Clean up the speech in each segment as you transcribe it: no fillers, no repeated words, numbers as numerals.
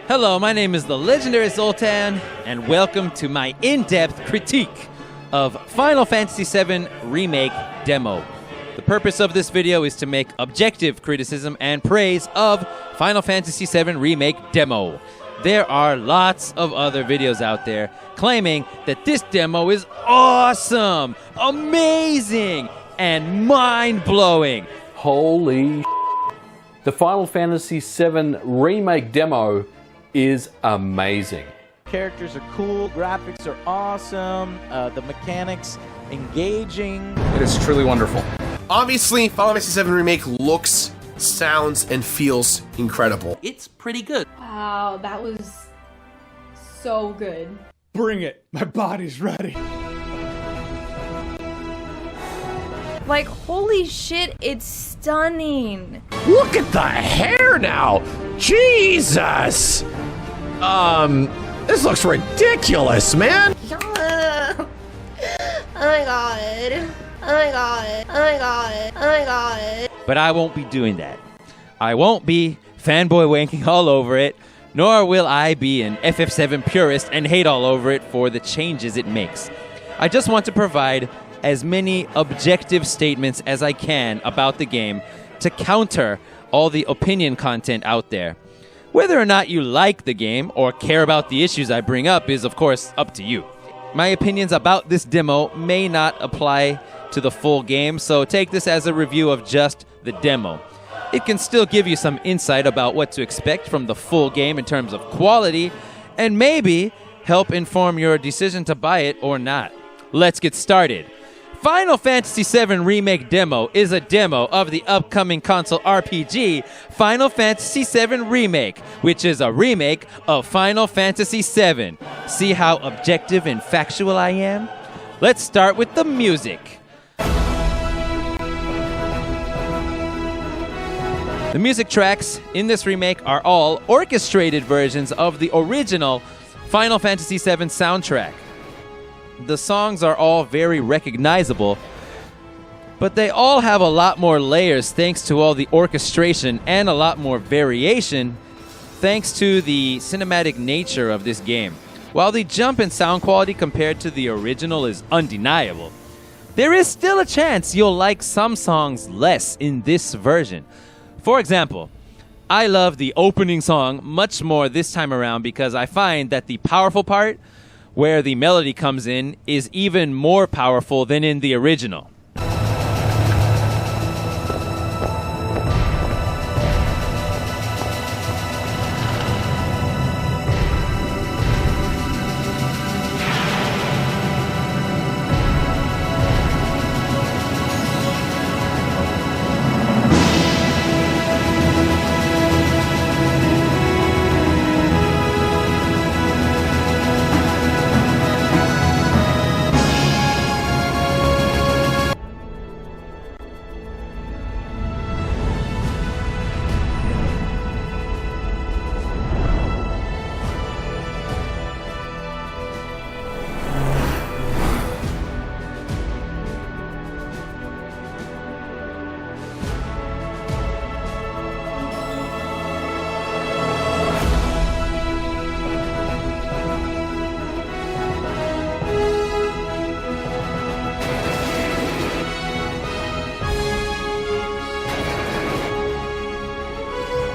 Hello, my name is the legendary Zoltan, and welcome to my in-depth critique of Final Fantasy VII Remake Demo. The purpose of this video is to make objective criticism and praise of Final Fantasy VII Remake Demo. There are lots of other videos out there claiming that this demo is awesome, amazing, and mind-blowing. Holy The Final Fantasy VII Remake Demo is amazing. Characters are cool, graphics are awesome, the mechanics engaging. It is truly wonderful. Obviously, Final Fantasy VII Remake looks, sounds, and feels incredible. It's pretty good. Wow, that was so good. Bring it. My body's ready. Like, holy shit, it's stunning. Look at the hair now! Jesus! This looks ridiculous, man! Oh my god. Oh my god. Oh my god. Oh my god. But I won't be doing that. I won't be fanboy wanking all over it, nor will I be an FF7 purist and hate all over it for the changes it makes. I just want to provide as many objective statements as I can about the game to counter all the opinion content out there. Whether or not you like the game or care about the issues I bring up is, of course, up to you. My opinions about this demo may not apply to the full game, so take this as a review of just the demo. It can still give you some insight about what to expect from the full game in terms of quality, and maybe help inform your decision to buy it or not. Let's get started. Final Fantasy VII Remake Demo is a demo of the upcoming console RPG Final Fantasy VII Remake, which is a remake of Final Fantasy VII. See how objective and factual I am? Let's start with the music. The music tracks in this remake are all orchestrated versions of the original Final Fantasy VII soundtrack. The songs are all very recognizable, but they all have a lot more layers thanks to all the orchestration and a lot more variation thanks to the cinematic nature of this game. While the jump in sound quality compared to the original is undeniable, there is still a chance you'll like some songs less in this version. For example, I love the opening song much more this time around because I find that the powerful part, where the melody comes in, is even more powerful than in the original.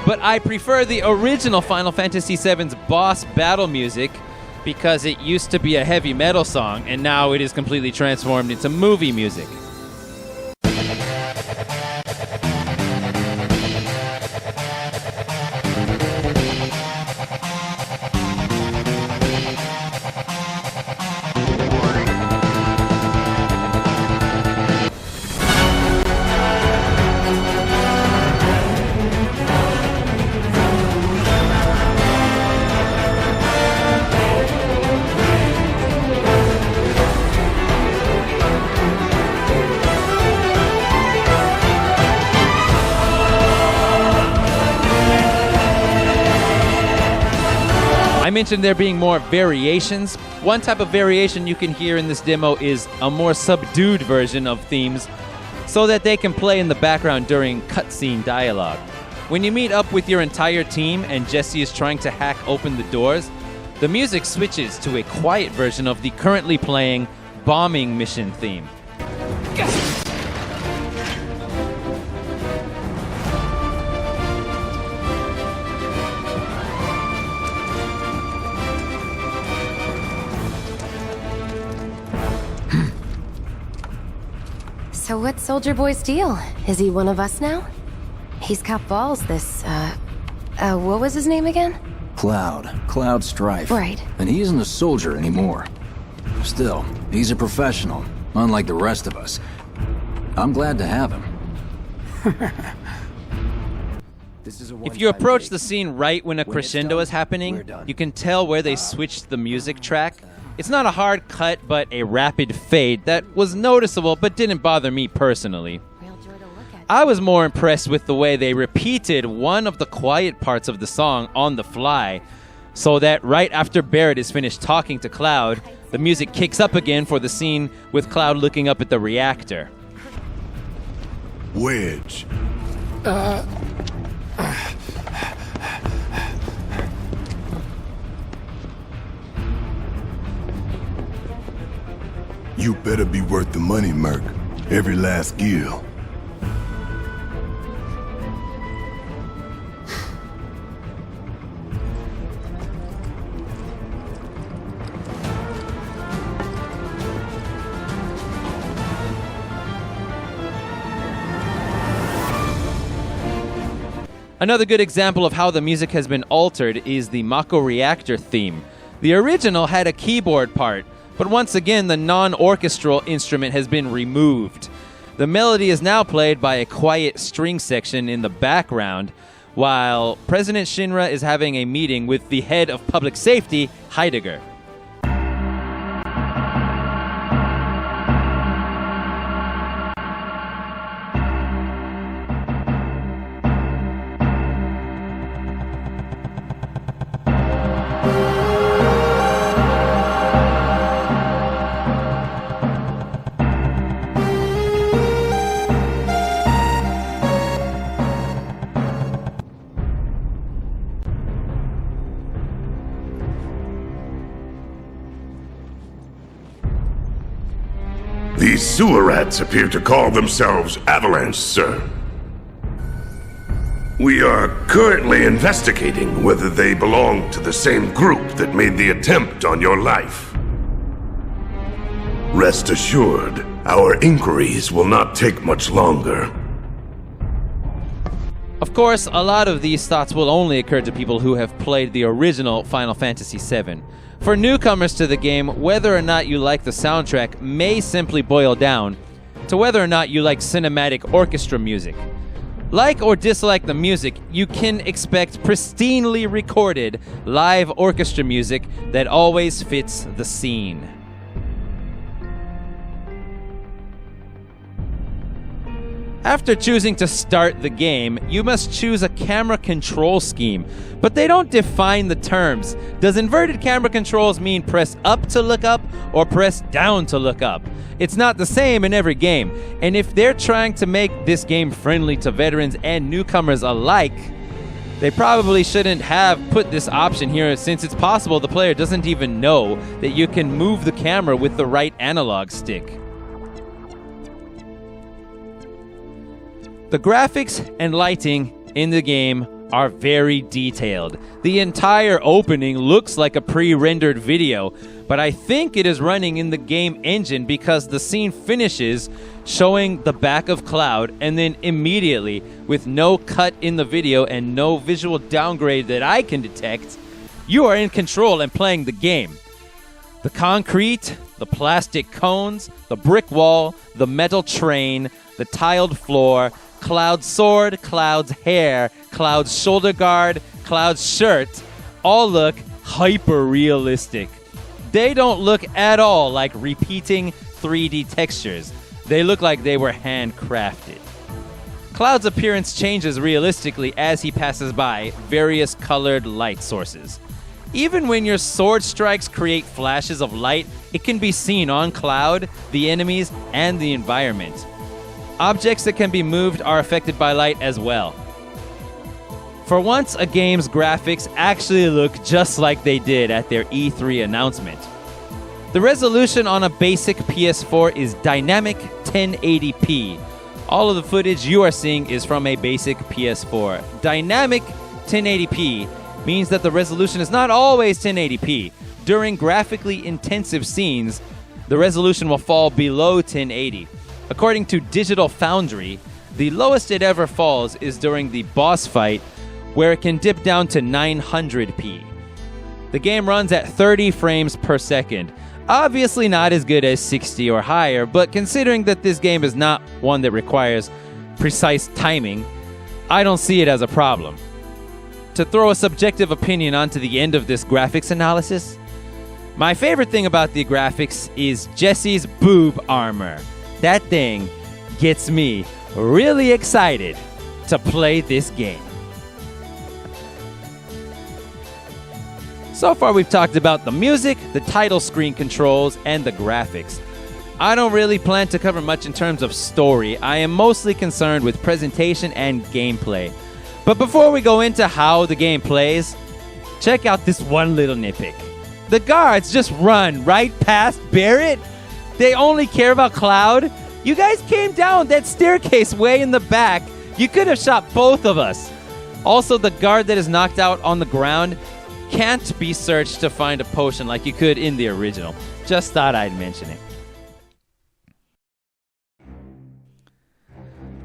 But I prefer the original Final Fantasy VII's boss battle music because it used to be a heavy metal song and now it is completely transformed into movie music. I mentioned there being more variations. One type of variation you can hear in this demo is a more subdued version of themes so that they can play in the background during cutscene dialogue. When you meet up with your entire team and Jesse is trying to hack open the doors, the music switches to a quiet version of the currently playing bombing mission theme. So what's Soldier Boy's deal? Is he one of us now? He's got balls, this, what was his name again? Cloud Strife. Right. And he isn't a soldier anymore. Still, he's a professional, unlike the rest of us. I'm glad to have him. If you approach the scene right when a crescendo is happening, you can tell where they switched the music track. It's not a hard cut, but a rapid fade that was noticeable but didn't bother me personally. I was more impressed with the way they repeated one of the quiet parts of the song on the fly, so that right after Barrett is finished talking to Cloud, the music kicks up again for the scene with Cloud looking up at the reactor. Wedge. You better be worth the money, Merc. Every last gil. Another good example of how the music has been altered is the Mako Reactor theme. The original had a keyboard part, but once again the non-orchestral instrument has been removed. The melody is now played by a quiet string section in the background, while President Shinra is having a meeting with the head of public safety, Heidegger. These sewer rats appear to call themselves Avalanche, sir. We are currently investigating whether they belong to the same group that made the attempt on your life. Rest assured, our inquiries will not take much longer. Of course, a lot of these thoughts will only occur to people who have played the original Final Fantasy VII. For newcomers to the game, whether or not you like the soundtrack may simply boil down to whether or not you like cinematic orchestra music. Like or dislike the music, you can expect pristinely recorded live orchestra music that always fits the scene. After choosing to start the game, you must choose a camera control scheme, but they don't define the terms. Does inverted camera controls mean press up to look up or press down to look up? It's not the same in every game, and if they're trying to make this game friendly to veterans and newcomers alike, they probably shouldn't have put this option here, since it's possible the player doesn't even know that you can move the camera with the right analog stick. The graphics and lighting in the game are very detailed. The entire opening looks like a pre-rendered video, but I think it is running in the game engine because the scene finishes showing the back of Cloud, and then immediately, with no cut in the video and no visual downgrade that I can detect, you are in control and playing the game. The concrete, the plastic cones, the brick wall, the metal train, the tiled floor, Cloud's sword, Cloud's hair, Cloud's shoulder guard, Cloud's shirt all look hyper-realistic. They don't look at all like repeating 3D textures. They look like they were handcrafted. Cloud's appearance changes realistically as he passes by various colored light sources. Even when your sword strikes create flashes of light, it can be seen on Cloud, the enemies, and the environment. Objects that can be moved are affected by light as well. For once, a game's graphics actually look just like they did at their E3 announcement. The resolution on a basic PS4 is dynamic 1080p. All of the footage you are seeing is from a basic PS4. Dynamic 1080p means that the resolution is not always 1080p. During graphically intensive scenes, the resolution will fall below 1080. According to Digital Foundry, the lowest it ever falls is during the boss fight, where it can dip down to 900p. The game runs at 30 frames per second. Obviously not as good as 60 or higher, but considering that this game is not one that requires precise timing, I don't see it as a problem. To throw a subjective opinion onto the end of this graphics analysis, my favorite thing about the graphics is Jesse's boob armor. That thing gets me really excited to play this game. So far we've talked about the music, the title screen controls, and the graphics. I don't really plan to cover much in terms of story. I am mostly concerned with presentation and gameplay. But before we go into how the game plays, check out this one little nitpick. The guards just run right past Barrett. They only care about Cloud. You guys came down that staircase way in the back. You could have shot both of us. Also, the guard that is knocked out on the ground can't be searched to find a potion like you could in the original. Just thought I'd mention it.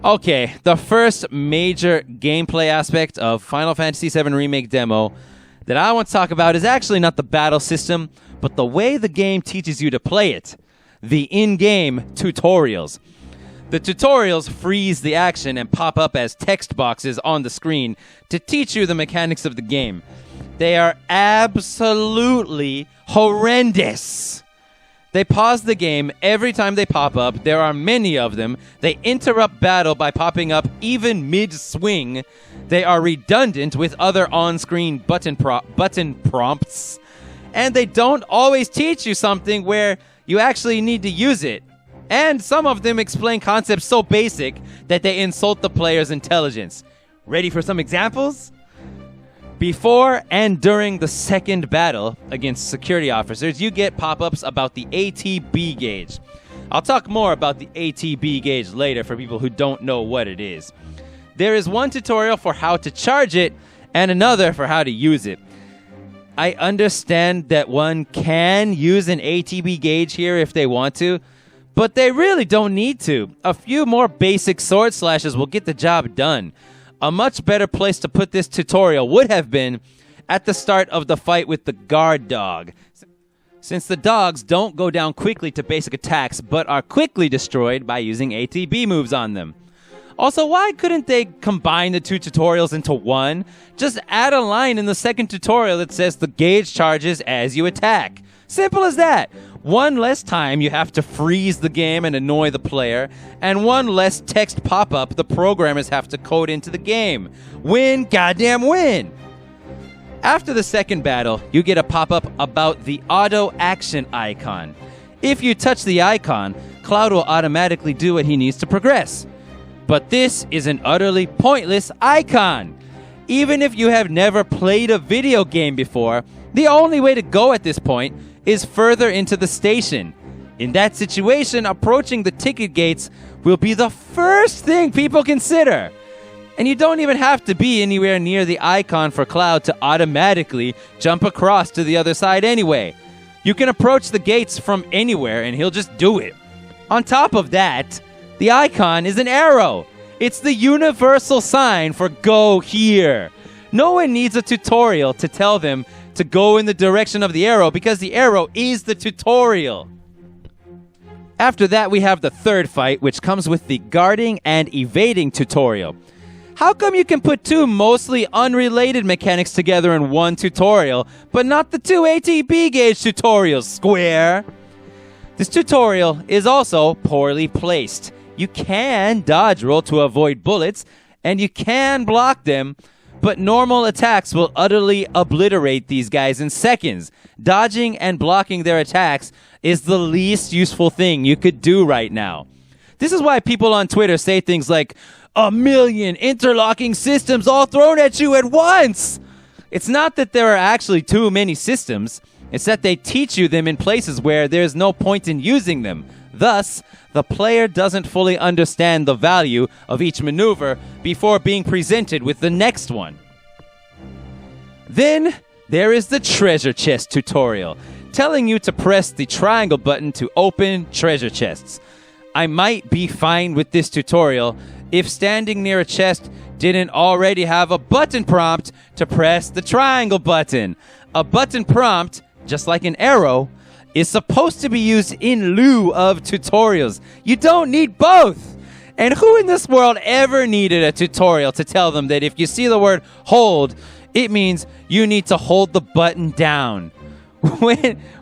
Okay, the first major gameplay aspect of Final Fantasy VII Remake demo that I want to talk about is actually not the battle system, but the way the game teaches you to play it. The in-game tutorials. The tutorials freeze the action and pop up as text boxes on the screen to teach you the mechanics of the game. They are absolutely horrendous. They pause the game every time they pop up. There are many of them. They interrupt battle by popping up even mid-swing. They are redundant with other on-screen button prompts. And they don't always teach you something where you actually need to use it. And some of them explain concepts so basic that they insult the player's intelligence. Ready for some examples? Before and during the second battle against security officers, you get pop-ups about the ATB gauge. I'll talk more about the ATB gauge later for people who don't know what it is. There is one tutorial for how to charge it and another for how to use it. I understand that one can use an ATB gauge here if they want to, but they really don't need to. A few more basic sword slashes will get the job done. A much better place to put this tutorial would have been at the start of the fight with the guard dog, since the dogs don't go down quickly to basic attacks, but are quickly destroyed by using ATB moves on them. Also, why couldn't they combine the two tutorials into one? Just add a line in the second tutorial that says the gauge charges as you attack. Simple as that. One less time you have to freeze the game and annoy the player, and one less text pop-up the programmers have to code into the game. Win, goddamn win! After the second battle, you get a pop-up about the auto action icon. If you touch the icon, Cloud will automatically do what he needs to progress. But this is an utterly pointless icon. Even if you have never played a video game before, the only way to go at this point is further into the station. In that situation, approaching the ticket gates will be the first thing people consider. And you don't even have to be anywhere near the icon for Cloud to automatically jump across to the other side anyway. You can approach the gates from anywhere and he'll just do it. On top of that, the icon is an arrow. It's the universal sign for go here. No one needs a tutorial to tell them to go in the direction of the arrow because the arrow is the tutorial. After that, we have the third fight, which comes with the guarding and evading tutorial. How come you can put two mostly unrelated mechanics together in one tutorial, but not the two ATB gauge tutorials, Square? This tutorial is also poorly placed. You can dodge roll to avoid bullets, and you can block them, but normal attacks will utterly obliterate these guys in seconds. Dodging and blocking their attacks is the least useful thing you could do right now. This is why people on Twitter say things like, a million interlocking systems all thrown at you at once. It's not that there are actually too many systems. It's that they teach you them in places where there's no point in using them. Thus, the player doesn't fully understand the value of each maneuver before being presented with the next one. Then, there is the treasure chest tutorial, telling you to press the triangle button to open treasure chests. I might be fine with this tutorial if standing near a chest didn't already have a button prompt to press the triangle button. A button prompt, just like an arrow, is supposed to be used in lieu of tutorials. You don't need both. And who in this world ever needed a tutorial to tell them that if you see the word hold, it means you need to hold the button down?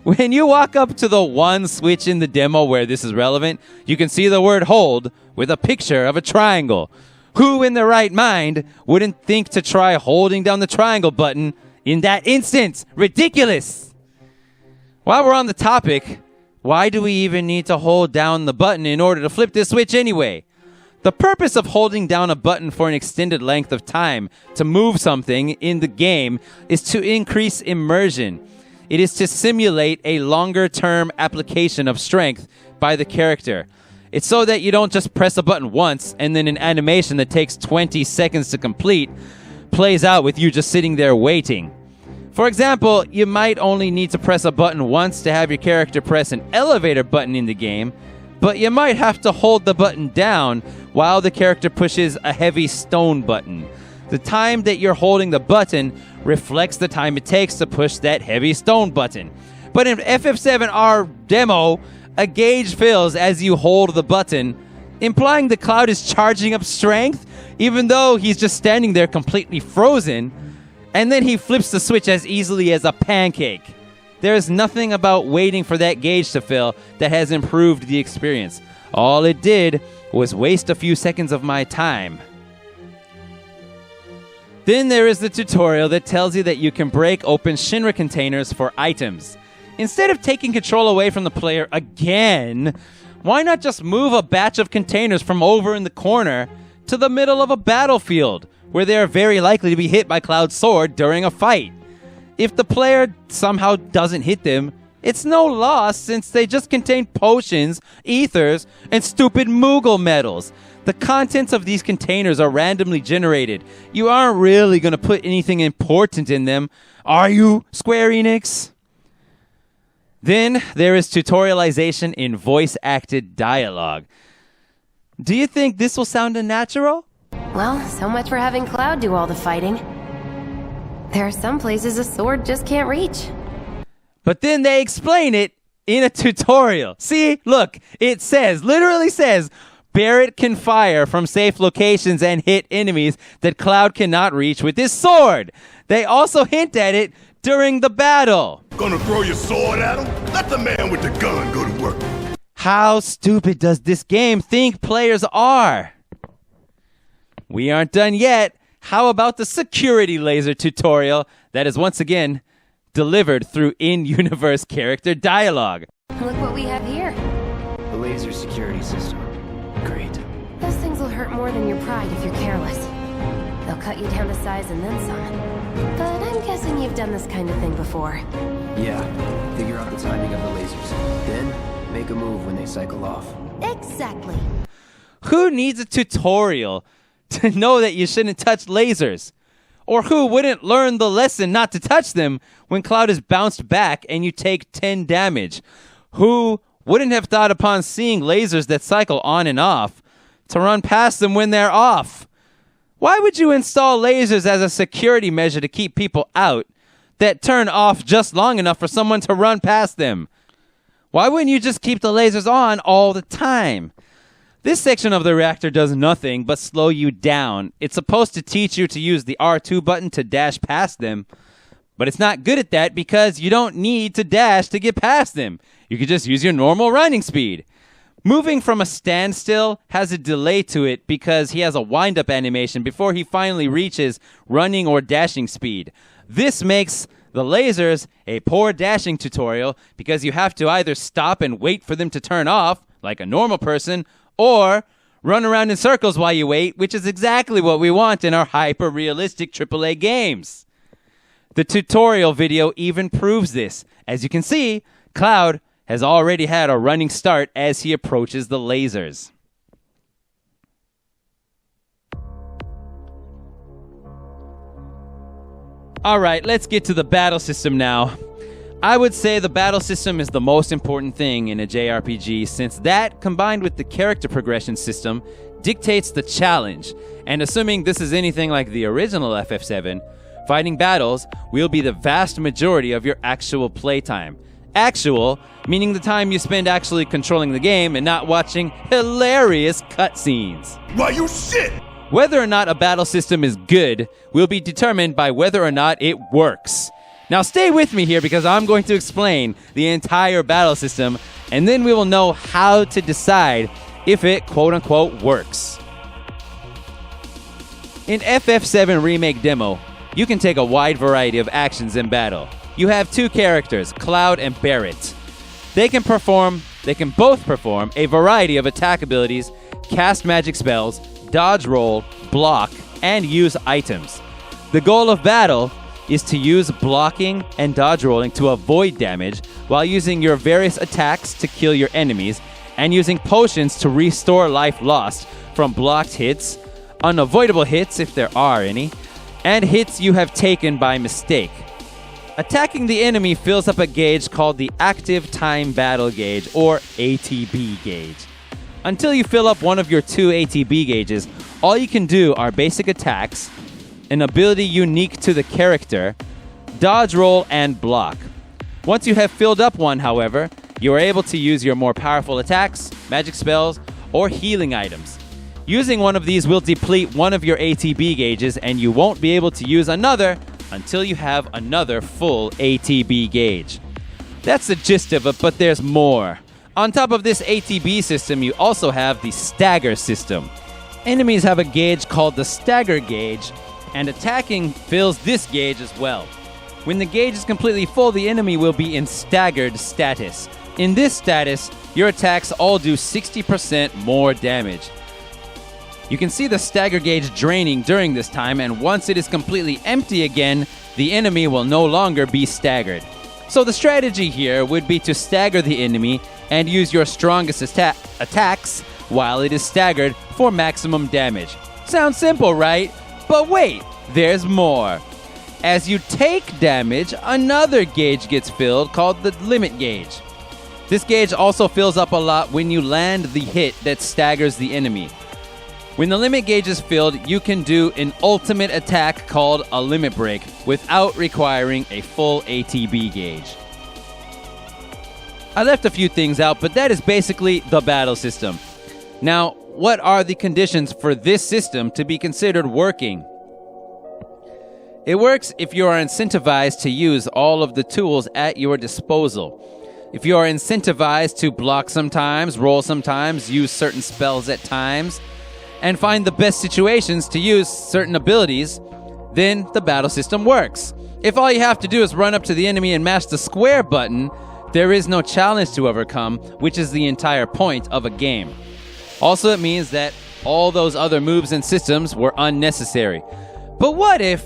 When you walk up to the one switch in the demo where this is relevant, you can see the word hold with a picture of a triangle. Who in their right mind wouldn't think to try holding down the triangle button in that instance? Ridiculous! While we're on the topic, why do we even need to hold down the button in order to flip this switch anyway? The purpose of holding down a button for an extended length of time to move something in the game is to increase immersion. It is to simulate a longer-term application of strength by the character. It's so that you don't just press a button once and then an animation that takes 20 seconds to complete plays out with you just sitting there waiting. For example, you might only need to press a button once to have your character press an elevator button in the game, but you might have to hold the button down while the character pushes a heavy stone button. The time that you're holding the button reflects the time it takes to push that heavy stone button. But in FF7R demo, a gauge fills as you hold the button, implying the Cloud is charging up strength, even though he's just standing there completely frozen, and then he flips the switch as easily as a pancake. There is nothing about waiting for that gauge to fill that has improved the experience. All it did was waste a few seconds of my time. Then there is the tutorial that tells you that you can break open Shinra containers for items. Instead of taking control away from the player again, why not just move a batch of containers from over in the corner to the middle of a battlefield, where they are very likely to be hit by Cloud's sword during a fight? If the player somehow doesn't hit them, it's no loss since they just contain potions, ethers, and stupid Moogle medals. The contents of these containers are randomly generated. You aren't really going to put anything important in them, are you, Square Enix? Then there is tutorialization in voice-acted dialogue. Do you think this will sound unnatural? Well, so much for having Cloud do all the fighting. There are some places a sword just can't reach. But then they explain it in a tutorial. See, look, it says, literally says, Barrett can fire from safe locations and hit enemies that Cloud cannot reach with his sword. They also hint at it during the battle. Gonna throw your sword at him? Let the man with the gun go to work. How stupid does this game think players are? We aren't done yet. How about the security laser tutorial that is once again delivered through in-universe character dialogue? Look what we have here. The laser security system. Great. Those things will hurt more than your pride if you're careless. They'll cut you down to size and then some. But I'm guessing you've done this kind of thing before. Yeah. Figure out the timing of the lasers. Then, make a move when they cycle off. Exactly. Who needs a tutorial to know that you shouldn't touch lasers? Or who wouldn't learn the lesson not to touch them when Cloud is bounced back and you take 10 damage? Who wouldn't have thought upon seeing lasers that cycle on and off to run past them when they're off? Why would you install lasers as a security measure to keep people out that turn off just long enough for someone to run past them? Why wouldn't you just keep the lasers on all the time? This section of the reactor does nothing but slow you down. It's supposed to teach you to use the R2 button to dash past them, but it's not good at that because you don't need to dash to get past them. You can just use your normal running speed. Moving from a standstill has a delay to it because he has a wind-up animation before he finally reaches running or dashing speed. This makes the lasers a poor dashing tutorial because you have to either stop and wait for them to turn off, like a normal person, or Run around in circles while you wait, which is exactly what we want in our hyper-realistic AAA games. The tutorial video even proves this. As you can see, Cloud has already had a running start as he approaches the lasers. Alright, let's get to the battle system now. I would say the battle system is the most important thing in a JRPG, since that, combined with the character progression system, dictates the challenge. And assuming this is anything like the original FF7, fighting battles will be the vast majority of your actual playtime. Actual, meaning the time you spend actually controlling the game and not watching hilarious cutscenes. Why, you shit! Whether or not a battle system is good will be determined by whether or not it works. Now stay with me here because I'm going to explain the entire battle system, and then we will know how to decide if it quote-unquote works. In FF7 Remake Demo, you can take a wide variety of actions in battle. You have two characters, Cloud and Barret. They can both perform a variety of attack abilities, cast magic spells, dodge roll, block, and use items. The goal of battle is to use blocking and dodge rolling to avoid damage while using your various attacks to kill your enemies and using potions to restore life lost from blocked hits, unavoidable hits if there are any, and hits you have taken by mistake. Attacking the enemy fills up a gauge called the Active Time Battle Gauge, or ATB gauge. Until you fill up one of your 2 ATB gauges, all you can do are basic attacks, an ability unique to the character, dodge roll, and block. Once you have filled up one, however, you are able to use your more powerful attacks, magic spells, or healing items. Using one of these will deplete one of your ATB gauges, and you won't be able to use another until you have another full ATB gauge. That's the gist of it, but there's more. On top of this ATB system, you also have the stagger system. Enemies have a gauge called the stagger gauge, and attacking fills this gauge as well. When the gauge is completely full, the enemy will be in staggered status. In this status, your attacks all do 60% more damage. You can see the stagger gauge draining during this time, and once it is completely empty again, the enemy will no longer be staggered. So the strategy here would be to stagger the enemy and use your strongest attacks while it is staggered for maximum damage. Sounds simple, right? But wait, there's more. As you take damage, another gauge gets filled called the limit gauge. This gauge also fills up a lot when you land the hit that staggers the enemy. When the limit gauge is filled, you can do an ultimate attack called a limit break without requiring a full ATB gauge. I left a few things out, but that is basically the battle system. Now, what are the conditions for this system to be considered working? It works if you are incentivized to use all of the tools at your disposal. If you are incentivized to block sometimes, roll sometimes, use certain spells at times, and find the best situations to use certain abilities, then the battle system works. If all you have to do is run up to the enemy and mash the square button, there is no challenge to overcome, which is the entire point of a game. Also, it means that all those other moves and systems were unnecessary. But what if,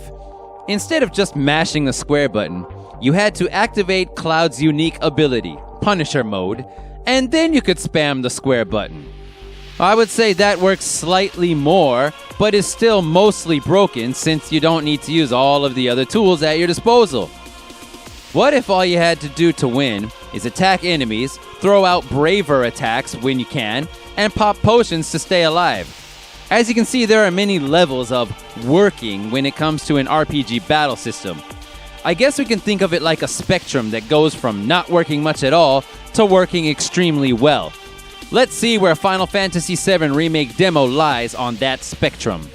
instead of just mashing the square button, you had to activate Cloud's unique ability, Punisher Mode, and then you could spam the square button? I would say that works slightly more, but is still mostly broken since you don't need to use all of the other tools at your disposal. What if all you had to do to win is attack enemies, throw out braver attacks when you can, and pop potions to stay alive? As you can see, there are many levels of working when it comes to an RPG battle system. I guess we can think of it like a spectrum that goes from not working much at all to working extremely well. Let's see where Final Fantasy VII Remake Demo lies on that spectrum.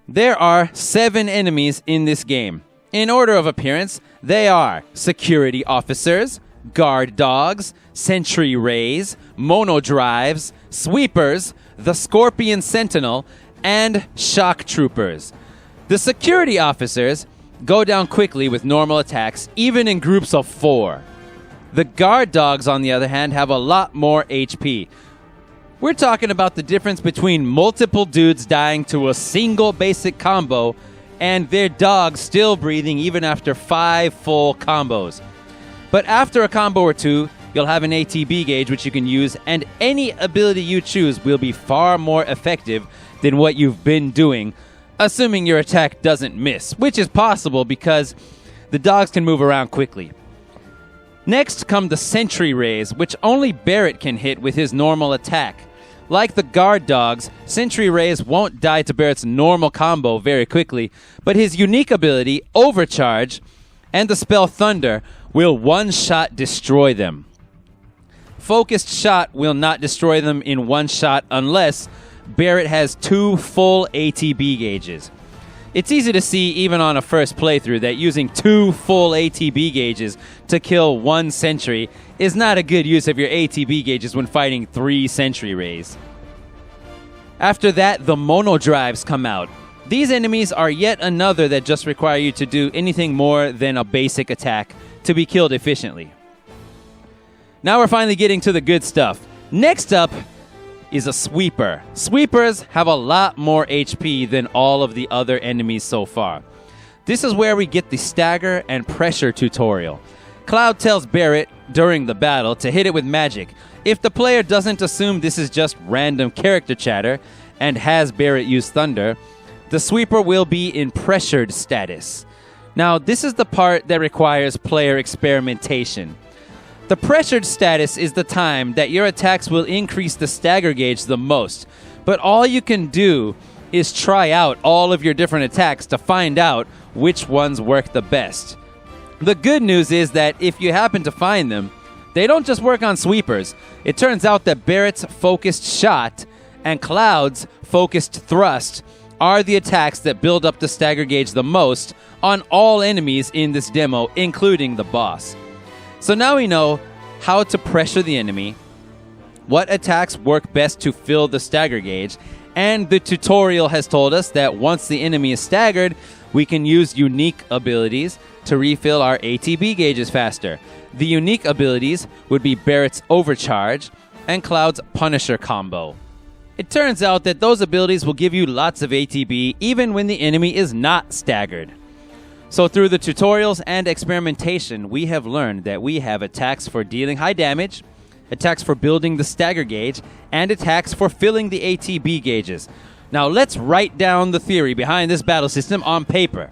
There are 7 enemies in this game. In order of appearance, they are security officers, guard dogs, sentry rays, mono drives, sweepers, the Scorpion Sentinel, and shock troopers. The security officers go down quickly with normal attacks, even in groups of 4. The guard dogs, on the other hand, have a lot more HP. We're talking about the difference between multiple dudes dying to a single basic combo and their dog still breathing even after 5 full combos. But after a combo or two, you'll have an ATB gauge which you can use, and any ability you choose will be far more effective than what you've been doing, assuming your attack doesn't miss, which is possible because the dogs can move around quickly. Next come the Sentry Rays, which only Barrett can hit with his normal attack. Like the guard dogs, Sentry Rays won't die to Barrett's normal combo very quickly, but his unique ability, Overcharge, and the spell Thunder will one-shot destroy them. Focused Shot will not destroy them in one shot unless Barrett has 2 full ATB gauges. It's easy to see even on a first playthrough that using 2 full ATB gauges to kill 1 sentry is not a good use of your ATB gauges when fighting 3 Sentry Rays. After that, the Mono Drives come out. These enemies are yet another that just require you to do anything more than a basic attack to be killed efficiently. Now we're finally getting to the good stuff. Next up is a Sweeper. Sweepers have a lot more HP than all of the other enemies so far. This is where we get the Stagger and Pressure tutorial. Cloud tells Barrett during the battle to hit it with magic. If the player doesn't assume this is just random character chatter and has Barrett use Thunder, the Sweeper will be in pressured status. Now, this is the part that requires player experimentation. The pressured status is the time that your attacks will increase the stagger gauge the most, but all you can do is try out all of your different attacks to find out which ones work the best. The good news is that if you happen to find them, they don't just work on Sweepers. It turns out that Barrett's Focused Shot and Cloud's Focused Thrust are the attacks that build up the stagger gauge the most on all enemies in this demo, including the boss. So now we know how to pressure the enemy, what attacks work best to fill the stagger gauge, and the tutorial has told us that once the enemy is staggered, we can use unique abilities to refill our ATB gauges faster. The unique abilities would be Barrett's Overcharge and Cloud's Punisher combo. It turns out that those abilities will give you lots of ATB even when the enemy is not staggered. So through the tutorials and experimentation, we have learned that we have attacks for dealing high damage, attacks for building the stagger gauge, and attacks for filling the ATB gauges. Now let's write down the theory behind this battle system on paper.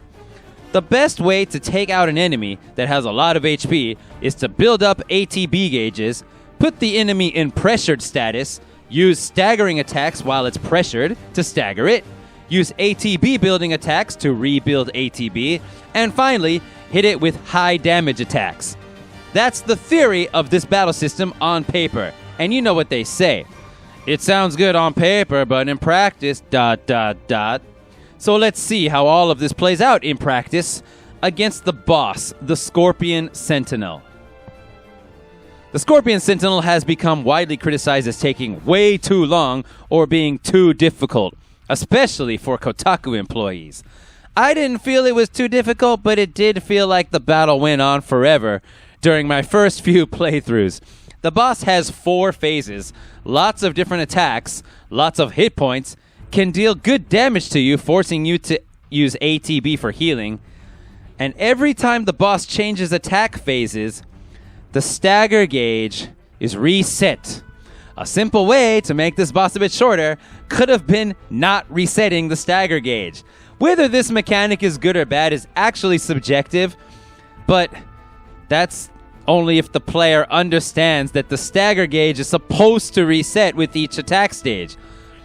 The best way to take out an enemy that has a lot of HP is to build up ATB gauges, put the enemy in pressured status, use staggering attacks while it's pressured to stagger it, use ATB building attacks to rebuild ATB, and finally, hit it with high damage attacks. That's the theory of this battle system on paper. And you know what they say. It sounds good on paper, but in practice, ... So let's see how all of this plays out in practice against the boss, the Scorpion Sentinel. The Scorpion Sentinel has become widely criticized as taking way too long or being too difficult, especially for Kotaku employees. I didn't feel it was too difficult, but it did feel like the battle went on forever during my first few playthroughs. The boss has 4 phases, lots of different attacks, lots of hit points, can deal good damage to you, forcing you to use ATB for healing. And every time the boss changes attack phases, the stagger gauge is reset. A simple way to make this boss a bit shorter could have been not resetting the stagger gauge. Whether this mechanic is good or bad is actually subjective, but that's only if the player understands that the stagger gauge is supposed to reset with each attack stage.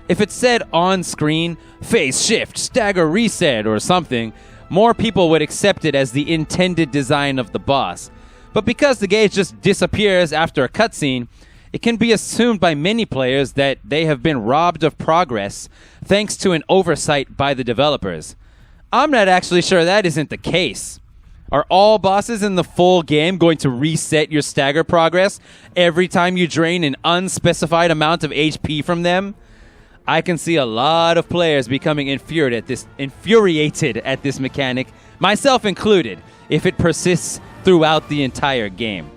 If it said on screen, phase shift, stagger reset, or something, more people would accept it as the intended design of the boss. But because the gauge just disappears after a cutscene, it can be assumed by many players that they have been robbed of progress thanks to an oversight by the developers. I'm not actually sure that isn't the case. Are all bosses in the full game going to reset your stagger progress every time you drain an unspecified amount of HP from them? I can see a lot of players becoming infuriated at this mechanic, myself included, if it persists throughout the entire game.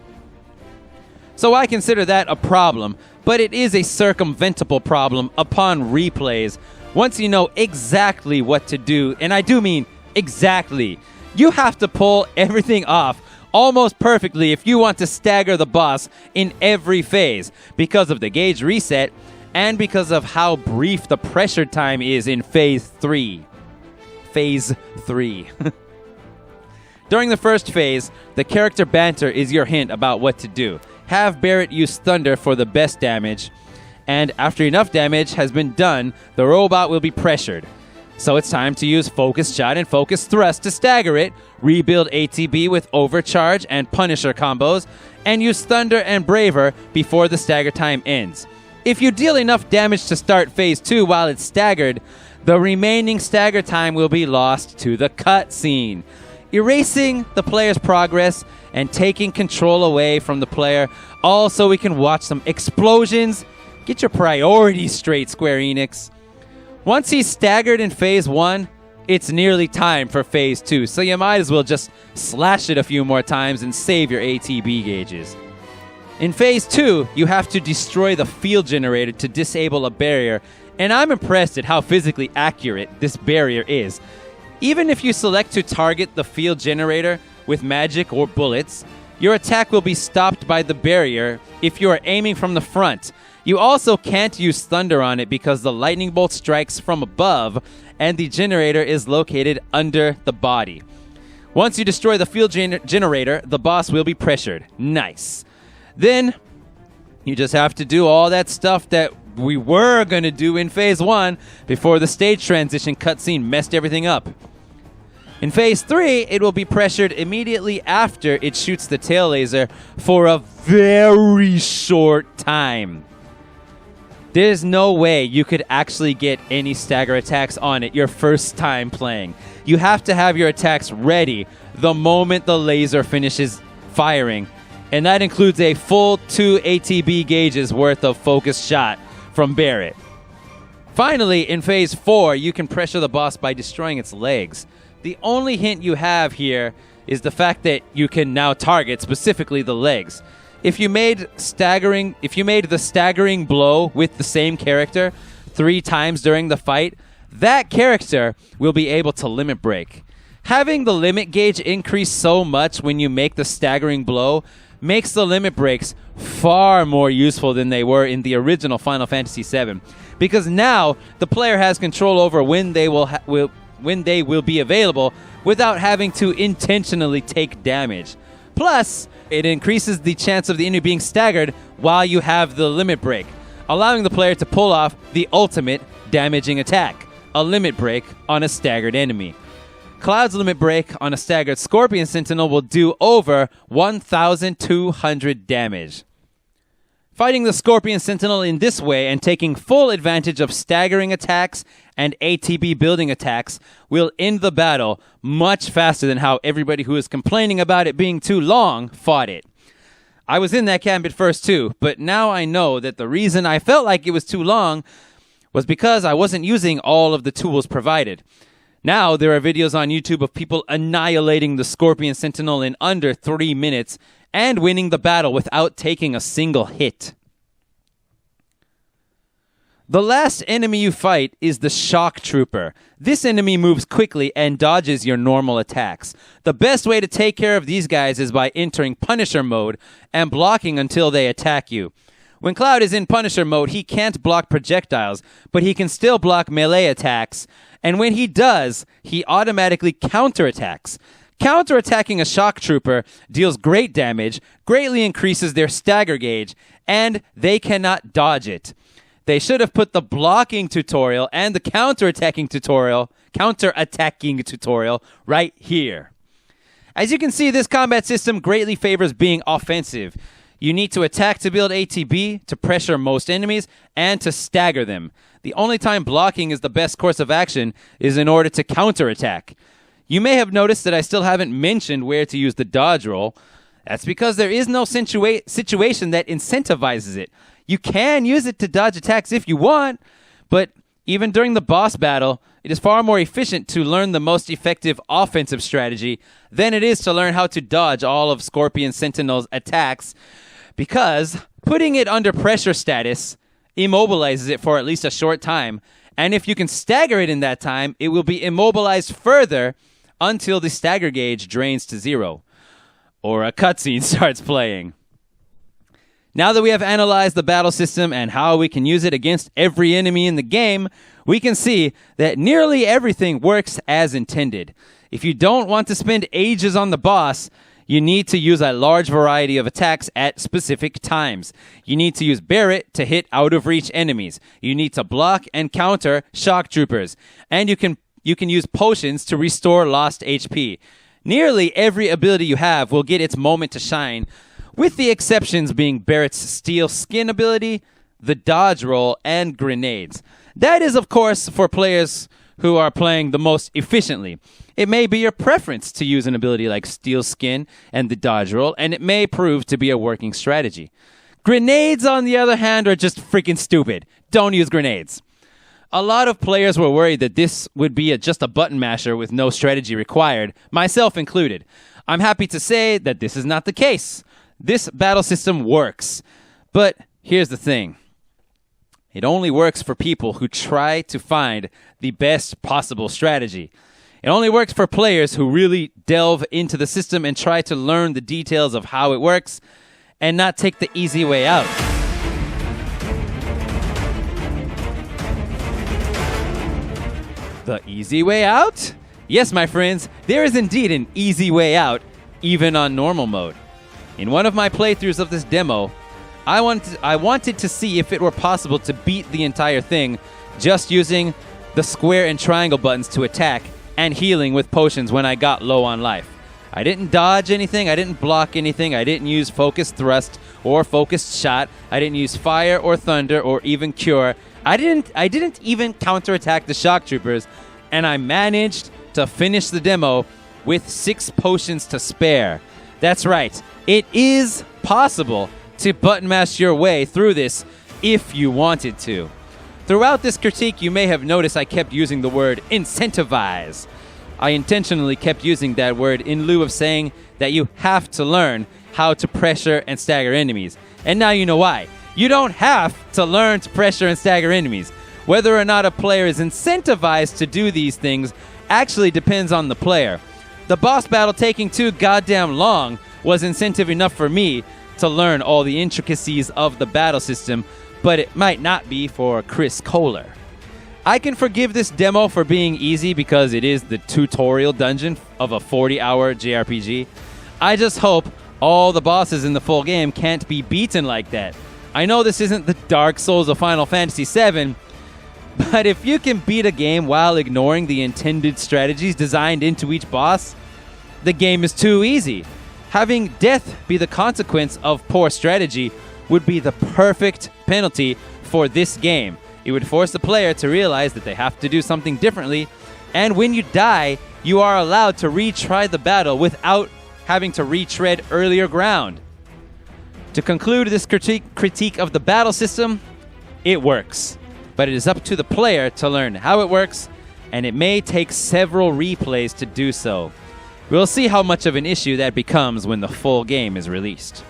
So I consider that a problem, but it is a circumventable problem upon replays once you know exactly what to do, and I do mean exactly. You have to pull everything off almost perfectly if you want to stagger the boss in every phase because of the gauge reset and because of how brief the pressure time is in Phase 3. Phase 3. During the first phase, the character banter is your hint about what to do. Have Barrett use Thunder for the best damage, and after enough damage has been done, the robot will be pressured. So it's time to use Focus Shot and Focus Thrust to stagger it, rebuild ATB with Overcharge and Punisher combos, and use Thunder and Braver before the stagger time ends. If you deal enough damage to start Phase 2 while it's staggered, the remaining stagger time will be lost to the cutscene, erasing the player's progress and taking control away from the player, all so we can watch some explosions. Get your priorities straight, Square Enix. Once he's staggered in Phase 1, it's nearly time for Phase 2, so you might as well just slash it a few more times and save your ATB gauges. In Phase 2, you have to destroy the field generator to disable a barrier, and I'm impressed at how physically accurate this barrier is. Even if you select to target the field generator with magic or bullets, your attack will be stopped by the barrier if you are aiming from the front. You also can't use Thunder on it because the lightning bolt strikes from above and the generator is located under the body. Once you destroy the field generator, the boss will be pressured. Nice. Then you just have to do all that stuff that we were going to do in Phase 1 before the stage transition cutscene messed everything up. In Phase 3, it will be pressured immediately after it shoots the tail laser for a very short time. There's no way you could actually get any stagger attacks on it your first time playing. You have to have your attacks ready the moment the laser finishes firing, and that includes a full 2 ATB gauges worth of focus shot from Barrett. Finally, in Phase 4, you can pressure the boss by destroying its legs. The only hint you have here is the fact that you can now target specifically the legs. If you made the staggering blow with the same character 3 times during the fight, that character will be able to limit break. Having the limit gauge increase so much when you make the staggering blow makes the limit breaks far more useful than they were in the original Final Fantasy VII, because now the player has control over when they will be available without having to intentionally take damage. Plus, it increases the chance of the enemy being staggered while you have the limit break, allowing the player to pull off the ultimate damaging attack, a limit break on a staggered enemy. Cloud's limit break on a staggered Scorpion Sentinel will do over 1,200 damage. Fighting the Scorpion Sentinel in this way and taking full advantage of staggering attacks and ATB building attacks will end the battle much faster than how everybody who is complaining about it being too long fought it. I was in that camp at first too, but now I know that the reason I felt like it was too long was because I wasn't using all of the tools provided. Now there are videos on YouTube of people annihilating the Scorpion Sentinel in under 3 minutes and winning the battle without taking a single hit. The last enemy you fight is the Shock Trooper. This enemy moves quickly and dodges your normal attacks. The best way to take care of these guys is by entering Punisher mode and blocking until they attack you. When Cloud is in Punisher mode, he can't block projectiles, but he can still block melee attacks, and when he does, he automatically counterattacks. Counterattacking a Shock Trooper deals great damage, greatly increases their stagger gauge, and they cannot dodge it. They should have put the blocking tutorial and the counterattacking tutorial right here. As you can see, this combat system greatly favors being offensive. You need to attack to build ATB, to pressure most enemies, and to stagger them. The only time blocking is the best course of action is in order to counterattack. You may have noticed that I still haven't mentioned where to use the dodge roll. That's because there is no situation that incentivizes it. You can use it to dodge attacks if you want, but even during the boss battle, it is far more efficient to learn the most effective offensive strategy than it is to learn how to dodge all of Scorpion Sentinel's attacks, because putting it under pressure status immobilizes it for at least a short time, and if you can stagger it in that time, it will be immobilized further until the stagger gauge drains to 0, or a cutscene starts playing. Now that we have analyzed the battle system and how we can use it against every enemy in the game, we can see that nearly everything works as intended. If you don't want to spend ages on the boss, you need to use a large variety of attacks at specific times. You need to use Barret to hit out-of-reach enemies. You need to block and counter shock troopers. And you can use potions to restore lost HP. Nearly every ability you have will get its moment to shine, with the exceptions being Barret's steel skin ability, the dodge roll, and grenades. That is, of course, for players who are playing the most efficiently. It may be your preference to use an ability like Steel Skin and the dodge roll, and it may prove to be a working strategy. Grenades, on the other hand, are just freaking stupid. Don't use grenades. A lot of players were worried that this would be just a button masher with no strategy required, myself included. I'm happy to say that this is not the case. This battle system works. But here's the thing. It only works for people who try to find the best possible strategy. It only works for players who really delve into the system and try to learn the details of how it works and not take the easy way out. The easy way out? Yes, my friends, there is indeed an easy way out, even on normal mode. In one of my playthroughs of this demo, I wanted to see if it were possible to beat the entire thing just using the square and triangle buttons to attack and healing with potions when I got low on life. I didn't dodge anything, I didn't block anything, I didn't use focused thrust or focused shot, I didn't use fire or thunder or even cure. I didn't even counterattack the shock troopers, and I managed to finish the demo with 6 potions to spare. That's right, it is possible to button mash your way through this if you wanted to. Throughout this critique, you may have noticed I kept using the word incentivize. I intentionally kept using that word in lieu of saying that you have to learn how to pressure and stagger enemies. And now you know why. You don't have to learn to pressure and stagger enemies. Whether or not a player is incentivized to do these things actually depends on the player. The boss battle taking too goddamn long was incentive enough for me to learn all the intricacies of the battle system, but it might not be for Chris Kohler. I can forgive this demo for being easy because it is the tutorial dungeon of a 40-hour JRPG. I just hope all the bosses in the full game can't be beaten like that. I know this isn't the Dark Souls of Final Fantasy VII, but if you can beat a game while ignoring the intended strategies designed into each boss, the game is too easy. Having death be the consequence of poor strategy would be the perfect penalty for this game. It would force the player to realize that they have to do something differently, and when you die, you are allowed to retry the battle without having to retread earlier ground. To conclude this critique of the battle system, it works, but it is up to the player to learn how it works, and it may take several replays to do so. We'll see how much of an issue that becomes when the full game is released.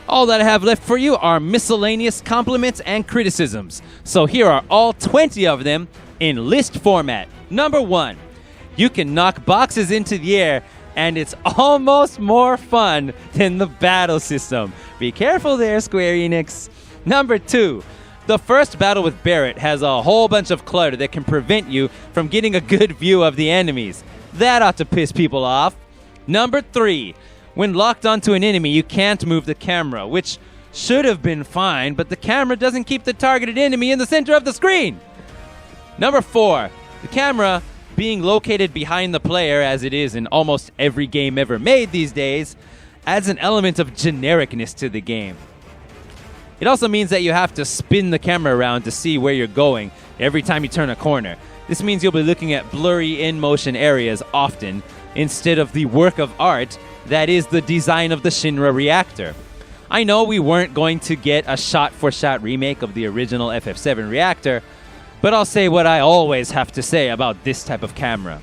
All that I have left for you are miscellaneous compliments and criticisms. So here are all 20 of them in list format. Number 1, you can knock boxes into the air and it's almost more fun than the battle system. Be careful there, Square Enix. Number 2, the first battle with Barret has a whole bunch of clutter that can prevent you from getting a good view of the enemies. That ought to piss people off. Number 3, when locked onto an enemy, you can't move the camera, which should have been fine, but the camera doesn't keep the targeted enemy in the center of the screen. Number 4, the camera being located behind the player, as it is in almost every game ever made these days, adds an element of genericness to the game. It also means that you have to spin the camera around to see where you're going every time you turn a corner. This means you'll be looking at blurry in-motion areas often, instead of the work of art that is the design of the Shinra reactor. I know we weren't going to get a shot-for-shot remake of the original FF7 reactor, but I'll say what I always have to say about this type of camera.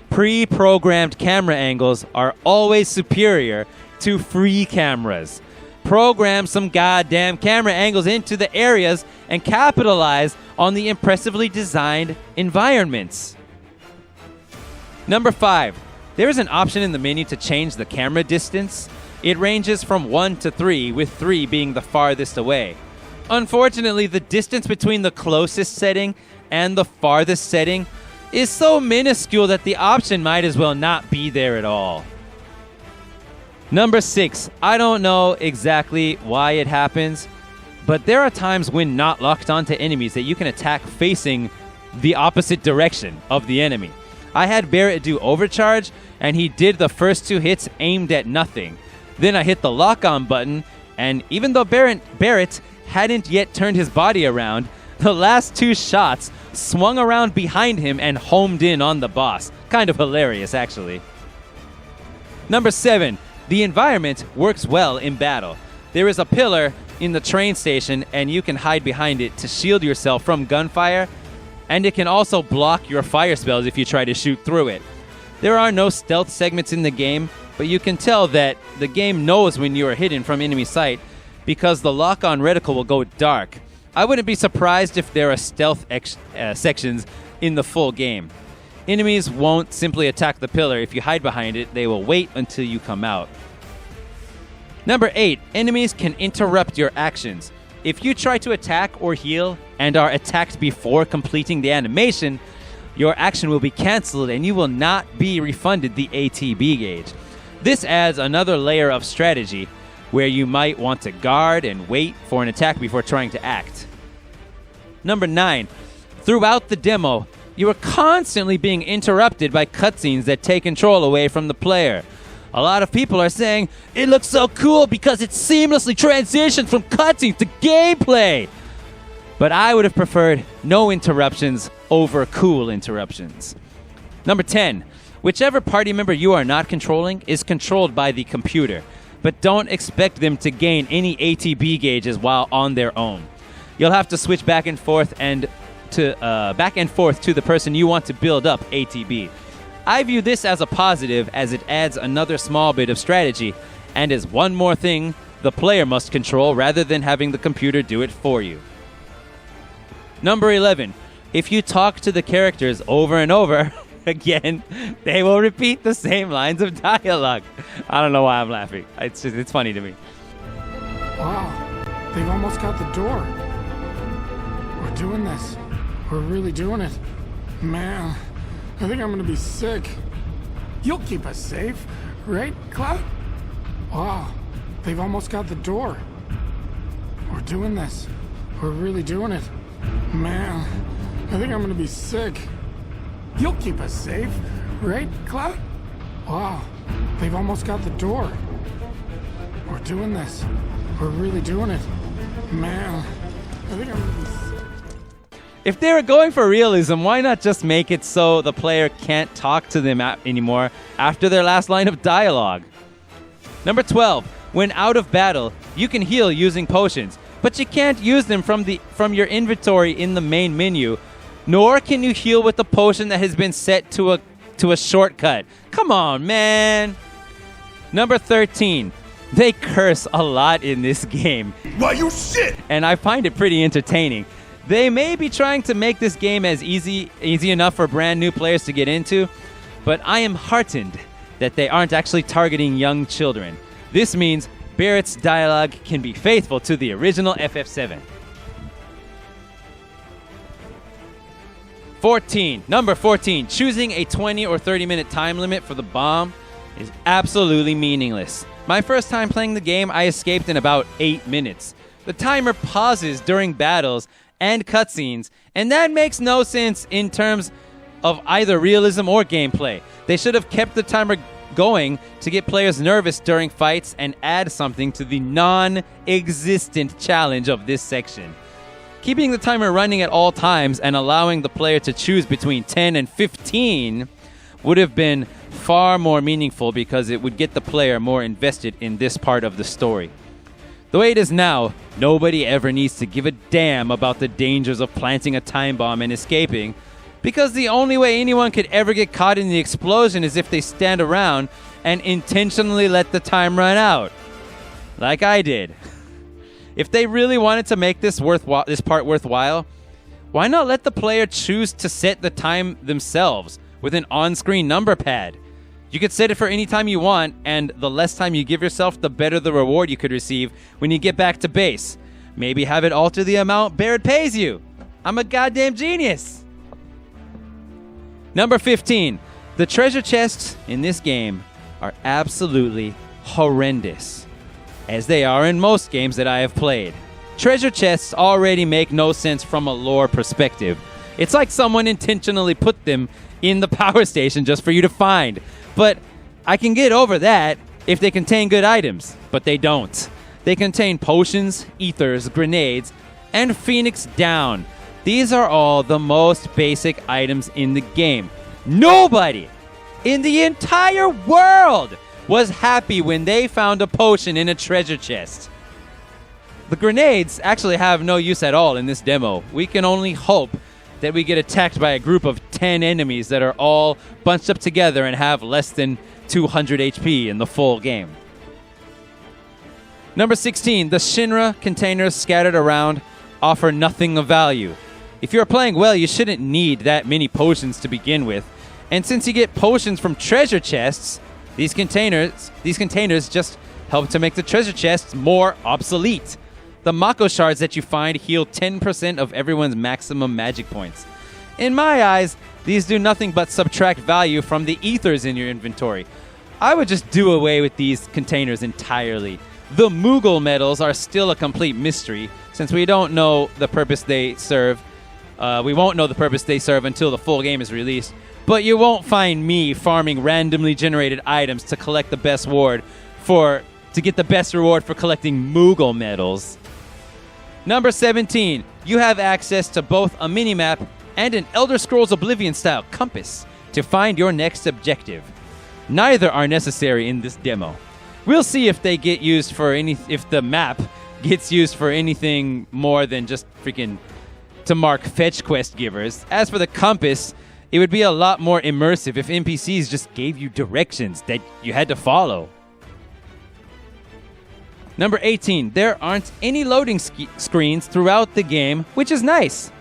Pre-programmed camera angles are always superior to free cameras. Program some goddamn camera angles into the areas and capitalize on the impressively designed environments. Number 5. There is an option in the menu to change the camera distance. It ranges from 1 to 3, with 3 being the farthest away. Unfortunately, the distance between the closest setting and the farthest setting is so minuscule that the option might as well not be there at all. Number 6. I don't know exactly why it happens, but there are times when not locked onto enemies that you can attack facing the opposite direction of the enemy. I had Barrett do overcharge, and he did the first 2 hits aimed at nothing. Then I hit the lock-on button, and even though Barrett hadn't yet turned his body around, the last 2 shots swung around behind him and homed in on the boss. Kind of hilarious, actually. Number 7. The environment works well in battle. There is a pillar in the train station, and you can hide behind it to shield yourself from gunfire, and it can also block your fire spells if you try to shoot through it. There are no stealth segments in the game, but you can tell that the game knows when you are hidden from enemy sight because the lock-on reticle will go dark. I wouldn't be surprised if there are stealth sections in the full game. Enemies won't simply attack the pillar. If you hide behind it, they will wait until you come out. Number 8. Enemies can interrupt your actions. If you try to attack or heal and are attacked before completing the animation, your action will be canceled and you will not be refunded the ATB gauge. This adds another layer of strategy where you might want to guard and wait for an attack before trying to act. Number 9. Throughout the demo, you are constantly being interrupted by cutscenes that take control away from the player. A lot of people are saying, it looks so cool because it seamlessly transitions from cutscenes to gameplay. But I would have preferred no interruptions over cool interruptions. Number 10. Whichever party member you are not controlling is controlled by the computer, but don't expect them to gain any ATB gauges while on their own. You'll have to switch back and forth to the person you want to build up ATB. I view this as a positive as it adds another small bit of strategy and is one more thing the player must control rather than having the computer do it for you. Number 11. If you talk to the characters over and over, again, they will repeat the same lines of dialogue. I don't know why I'm laughing. It's funny to me. Wow, they've almost got the door. We're doing this. We're really doing it. Man, I think I'm gonna be sick. You'll keep us safe, right, Cloud? Wow, they've almost got the door. We're doing this. We're really doing it. Man, I think I'm gonna be sick. You'll keep us safe, right, Cloud? Wow, they've almost got the door. We're doing this. We're really doing it. Man, I think I'm gonna be sick. If they were going for realism, why not just make it so the player can't talk to them anymore after their last line of dialogue? Number 12. When out of battle, you can heal using potions, but you can't use them from your inventory in the main menu, nor can you heal with the potion that has been set to a shortcut. Come on, man. Number 13. They curse a lot in this game. Why you shit? And I find it pretty entertaining. They may be trying to make this game as easy enough for brand new players to get into, but I am heartened that they aren't actually targeting young children. This means Barrett's dialogue can be faithful to the original FF7. 14. Number 14. Choosing a 20 or 30 minute time limit for the bomb is absolutely meaningless. My first time playing the game, I escaped in about 8 minutes. The timer pauses during battles and cutscenes, and that makes no sense in terms of either realism or gameplay. They should have kept the timer going to get players nervous during fights and add something to the non-existent challenge of this section. Keeping the timer running at all times and allowing the player to choose between 10 and 15 would have been far more meaningful because it would get the player more invested in this part of the story. The way it is now, nobody ever needs to give a damn about the dangers of planting a time bomb and escaping, because the only way anyone could ever get caught in the explosion is if they stand around and intentionally let the time run out, like I did. If they really wanted to make this part worthwhile, why not let the player choose to set the time themselves with an on-screen number pad? You could set it for any time you want, and the less time you give yourself, the better the reward you could receive when you get back to base. Maybe have it alter the amount Barrett pays you. I'm a goddamn genius. Number 15. The treasure chests in this game are absolutely horrendous, as they are in most games that I have played. Treasure chests already make no sense from a lore perspective. It's like someone intentionally put them in the power station just for you to find. But I can get over that if they contain good items, but they don't. They contain potions, ethers, grenades, and Phoenix Down. These are all the most basic items in the game. Nobody in the entire world was happy when they found a potion in a treasure chest. The grenades actually have no use at all in this demo. We can only hope that we get attacked by a group of 10 enemies that are all bunched up together and have less than 200 HP in the full game. Number 16, the Shinra containers scattered around offer nothing of value. If you're playing well, you shouldn't need that many potions to begin with. And since you get potions from treasure chests, these containers just help to make the treasure chests more obsolete. The Mako shards that you find heal 10% of everyone's maximum magic points. In my eyes, these do nothing but subtract value from the ethers in your inventory. I would just do away with these containers entirely. The Moogle medals are still a complete mystery, since we don't know the purpose they serve. We won't know the purpose they serve until the full game is released. But you won't find me farming randomly generated items to collect the best reward to get the best reward for collecting Moogle medals. Number 17, you have access to both a minimap and an Elder Scrolls Oblivion-style compass to find your next objective. Neither are necessary in this demo. We'll see if they get used for if the map gets used for anything more than just freaking to mark fetch quest givers. As for the compass, it would be a lot more immersive if NPCs just gave you directions that you had to follow. Number 18, there aren't any loading screens throughout the game, which is nice.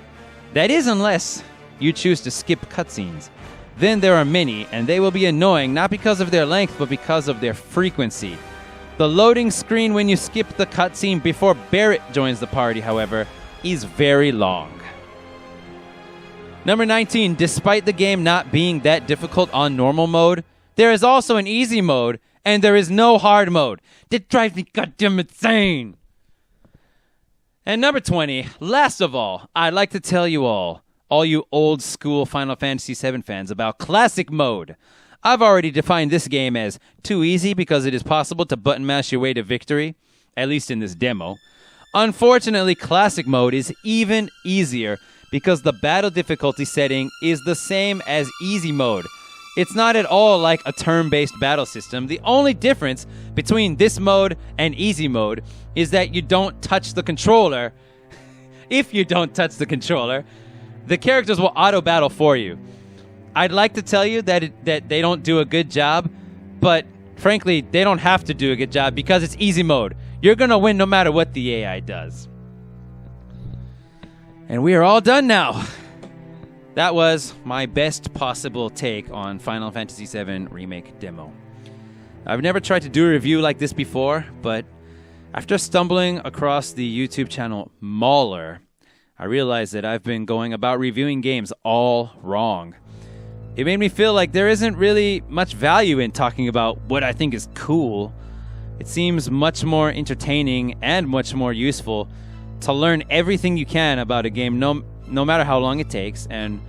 That is unless you choose to skip cutscenes. Then there are many, and they will be annoying not because of their length, but because of their frequency. The loading screen when you skip the cutscene before Barrett joins the party, however, is very long. Number 19, despite the game not being that difficult on normal mode, there is also an easy mode, and there is no hard mode. That drives me goddamn insane. And number 20, last of all, I'd like to tell you all you old school Final Fantasy VII fans, about classic mode. I've already defined this game as too easy because it is possible to button mash your way to victory, at least in this demo. Unfortunately, classic mode is even easier because the battle difficulty setting is the same as easy mode. It's not at all like a turn-based battle system. The only difference between this mode and easy mode is that you don't touch the controller. If you don't touch the controller, the characters will auto-battle for you. I'd like to tell you that they don't do a good job, but frankly, they don't have to do a good job because it's easy mode. You're going to win no matter what the AI does. And we are all done now. That was my best possible take on Final Fantasy VII Remake demo. I've never tried to do a review like this before, but after stumbling across the YouTube channel Mauler, I realized that I've been going about reviewing games all wrong. It made me feel like there isn't really much value in talking about what I think is cool. It seems much more entertaining and much more useful to learn everything you can about a game, no matter how long it takes, and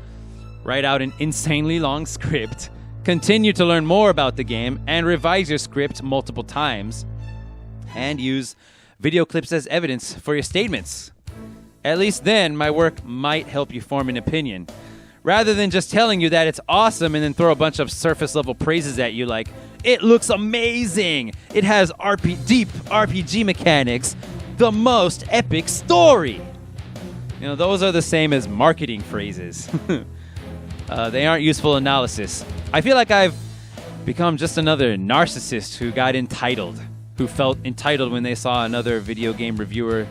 write out an insanely long script, continue to learn more about the game, and revise your script multiple times, and use video clips as evidence for your statements. At least then, my work might help you form an opinion. Rather than just telling you that it's awesome and then throw a bunch of surface-level praises at you like, it looks amazing, it has deep RPG mechanics, the most epic story. You know, those are the same as marketing phrases. They aren't useful analysis. I feel like I've become just another narcissist who got entitled, who felt entitled when they saw another video game reviewer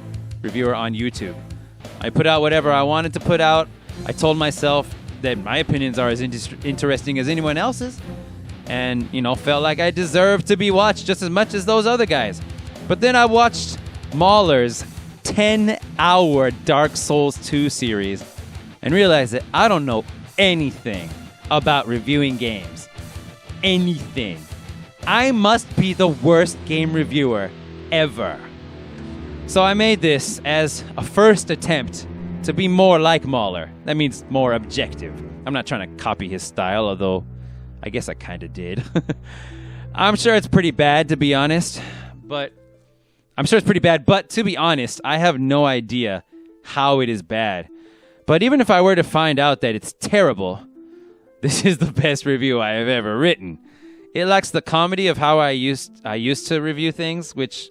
on YouTube. I put out whatever I wanted to put out. I told myself that my opinions are as interesting as anyone else's, and, felt like I deserved to be watched just as much as those other guys. But then I watched Mauler's 10-hour Dark Souls 2 series and realized that I don't know anything about reviewing games. Anything. I must be the worst game reviewer ever. So I made this as a first attempt to be more like Mauler. That means more objective. I'm not trying to copy his style, although I guess I kind of did. I'm sure it's pretty bad, to be honest. But to be honest, I have no idea how it is bad. But even if I were to find out that it's terrible, this is the best review I have ever written. It lacks the comedy of how I used to review things, which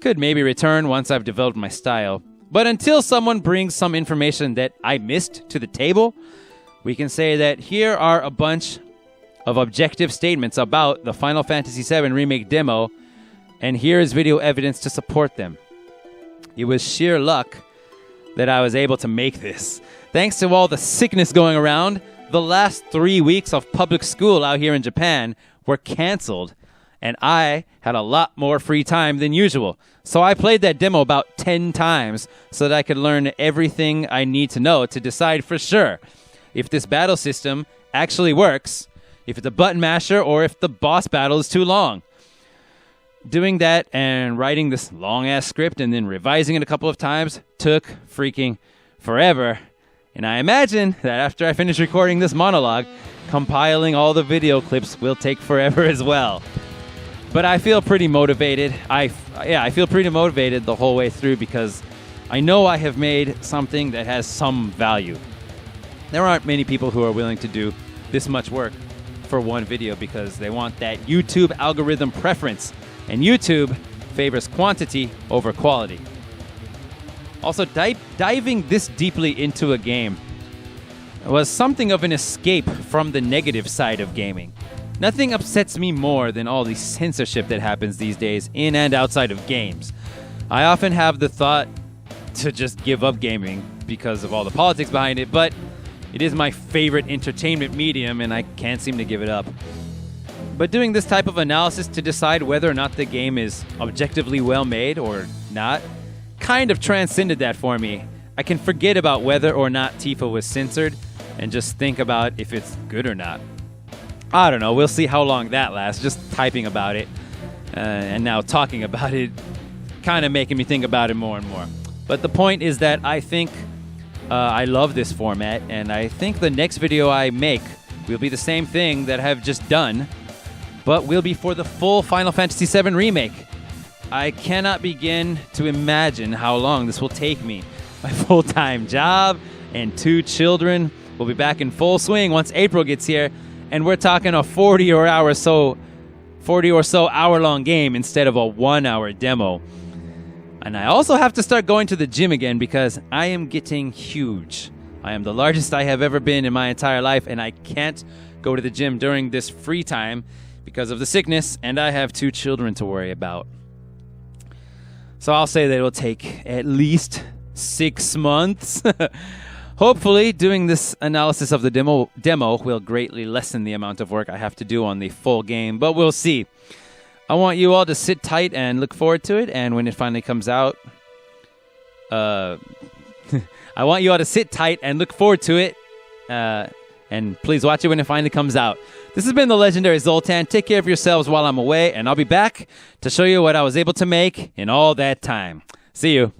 could maybe return once I've developed my style. But until someone brings some information that I missed to the table, we can say that here are a bunch of objective statements about the Final Fantasy VII Remake demo, and here is video evidence to support them. It was sheer luck that I was able to make this. Thanks to all the sickness going around, the last 3 weeks of public school out here in Japan were canceled, and I had a lot more free time than usual. So I played that demo about 10 times so that I could learn everything I need to know to decide for sure if this battle system actually works, if it's a button masher, or if the boss battle is too long. Doing that and writing this long-ass script and then revising it a couple of times took freaking forever. And I imagine that after I finish recording this monologue, compiling all the video clips will take forever as well. But I feel pretty motivated. I feel pretty motivated the whole way through because I know I have made something that has some value. There aren't many people who are willing to do this much work for one video because they want that YouTube algorithm preference, and YouTube favors quantity over quality. Also, diving this deeply into a game was something of an escape from the negative side of gaming. Nothing upsets me more than all the censorship that happens these days in and outside of games. I often have the thought to just give up gaming because of all the politics behind it, but it is my favorite entertainment medium and I can't seem to give it up. But doing this type of analysis to decide whether or not the game is objectively well made or not kind of transcended that for me. I can forget about whether or not Tifa was censored and just think about if it's good or not. I don't know, we'll see how long that lasts, just typing about it and now talking about it, kind of making me think about it more and more. But the point is that I think I love this format, and I think the next video I make will be the same thing that I've just done, but will be for the full Final Fantasy VII Remake. I cannot begin to imagine how long this will take me. My full-time job and 2 children will be back in full swing once April gets here, and we're talking a 40 or so hour-long game instead of a 1-hour demo. And I also have to start going to the gym again because I am getting huge. I am the largest I have ever been in my entire life, and I can't go to the gym during this free time because of the sickness, and I have 2 children to worry about. So I'll say that it will take at least 6 months. Hopefully, doing this analysis of the demo will greatly lessen the amount of work I have to do on the full game, but we'll see. I want you all to sit tight and look forward to it, and when it finally comes out, I want you all to sit tight and look forward to it, and please watch it when it finally comes out. This has been the legendary Zoltan. Take care of yourselves while I'm away, and I'll be back to show you what I was able to make in all that time. See you.